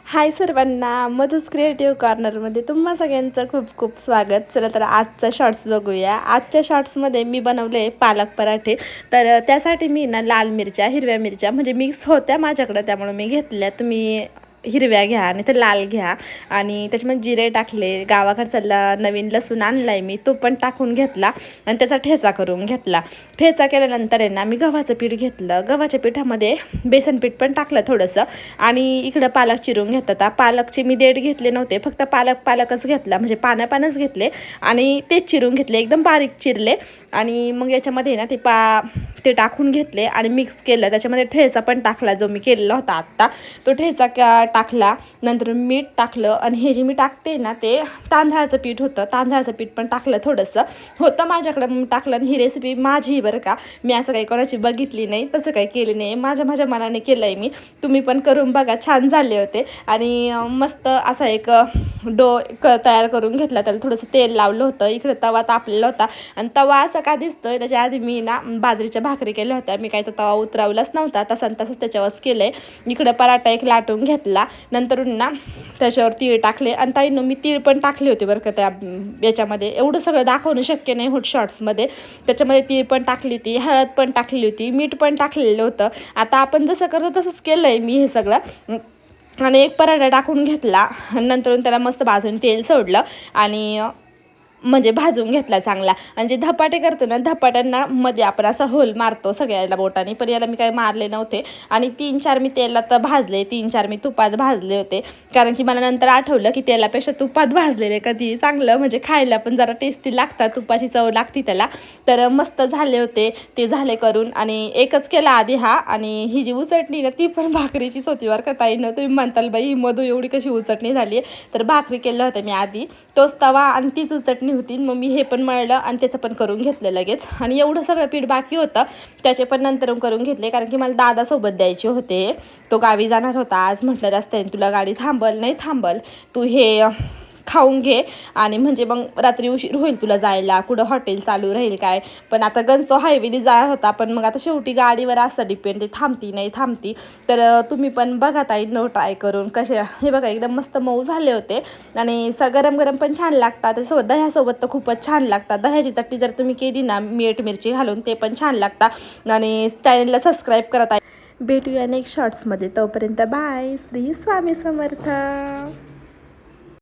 हाय सर्वांना, मधुस क्रिएटिव्ह कॉर्नरमध्ये तुम्हा सगळ्यांचं खूप खूप स्वागत. चला तर आजचा शॉर्ट्स बघूया. आजच्या शॉर्ट्समध्ये मी बनवले पालक पराठे. तर त्यासाठी मी ना लाल मिरच्या, हिरव्या मिरच्या म्हणजे मिक्स होत्या माझ्याकडं, त्यामुळे मी घेतल्या. तुम्ही हिरव्या घ्या आणि ते लाल घ्या आणि त्याच्यामध्ये जिरे टाकले. गावाकडचा नवीन लसूण आणला आहे मी, तो पण टाकून घेतला आणि त्याचा ठेचा करून घेतला. ठेचा केल्यानंतर आहे ना मी गव्हाचं पीठ घेतलं. गव्हाच्या पिठामध्ये बेसन पीठ पण टाकलं थोडंसं आणि इकडं पालक चिरून घेतात. पालकचे मी देठ घेतले नव्हते, फक्त पालकच घेतला, म्हणजे पानच घेतले आणि तेच चिरून घेतले, एकदम बारीक चिरले. आणि मग याच्यामध्ये ना ते टाकून घेतले आणि मिक्स केलं. त्याच्यामध्ये ठेचा पण टाकला जो मी केलेला होता आत्ता, तो ठेचा टाकला. नंतर मीठ टाकलं आणि हे जे मी टाकते ना ते तांदळाचं पीठ होतं, तांदळाचं पीठ पण टाकलं थोडंसं होतं माझ्याकडं, मग टाकलं. आणि ही रेसिपी माझी बरं का, मी असं काही कोणाची बघितली नाही, तसं काही केलं नाही, माझ्या मनाने केलं आहे मी. तुम्ही पण करून बघा, छान झाले होते. आणि मस्त असा एक तयार करून घेतला. त्याला थोडंसं तेल लावलं होतं. इकडे तवा तापलेला होता आणि तवा असा का दिसतोय, त्याच्या आधी मी ना बाजरीच्या भाकरी केल्या होत्या. मी काही तो तवा उतरवलाच नव्हता, तसंच त्याच्यावरच केलं आहे. इकडं पराठा एक लाटून घेतला. नंतरून ना त्याच्यावर तीळ टाकले आणि ताईनं मी तीळ पण टाकले होते बरं का त्या याच्यामध्ये. एवढं सगळं दाखवणं शक्य नाही होत शॉर्ट्समध्ये. त्याच्यामध्ये तीळ पण टाकली होती, हळद पण टाकली होती, मीठ पण टाकलेलं होतं. आता आपण जसं करतो तसंच केलं आहे मी हे सगळं. आणि एक पराठा टाकून घेतला. नंतर त्याला मस्त भाजून तेल सोडलं आणि म्हणजे भाजून घेतला चांगला. आणि जे धपाटे करतो ना, धपाट्यांना मध्ये आपण असा होल मारतो सगळ्याला बोटाने, पण याला मी काही मारले नव्हते. आणि 3-4 मी तेलात भाजले, 3-4 मी तुपात भाजले होते. कारण की मला नंतर आठवलं की तेलापेक्षा तुपात भाजलेले कधी चांगलं, म्हणजे खायला पण जरा टेस्टी लागतात, तुपाची चव लागते त्याला. तर मस्त झाले होते ते, झाले करून. आणि एकच केला आधी हा. आणि ही जी उसटणी ना ती पण भाकरीचीच होती बरं का ताईनं. तुम्ही म्हणताल बाई ही मधू एवढी कशी उसटणी झाली आहे, तर भाकरी केलं होतं मी आधी, तोच तवा आणि तीच उसटणी होती. मग मी हे पण मळलं आणि त्याचं पण करून घेतलं लगेच. आणि एवढं सगळं पीठ बाकी होतं, त्याचे पण नंतर करून घेतले. कारण की मला दादासोबत द्यायचे होते, तो गावी जाणार होता आज. म्हटलं रस्त्याने तुला गाडी नाही थांबल, तू हे खाऊन घे आणि म्हणजे मग रात्री उशीर होईल तुला जायला, कुठं हॉटेल चालू राहील काय. पण आता गंज तो हायवेने जायला होता, पण मग आता शेवटी गाडीवर असतं डिपेंड, थांबती नाही थांबती. तर तुम्ही पण बघा ताई न ट्राय करून कसे. हे बघा एकदम मस्त मऊ झाले होते आणि गरम गरम पण छान लागतात. त्यासोबत दह्यासोबत तर खूपच छान लागतात. दह्याची चटणी जर तुम्ही केली ना मीठ मिरची घालून, ते पण छान लागतात. आणि चॅनलला सबस्क्राईब करत आहे. भेटूया नेक्स्ट शॉर्ट्समध्ये, तोपर्यंत बाय. श्री स्वामी समर्थ.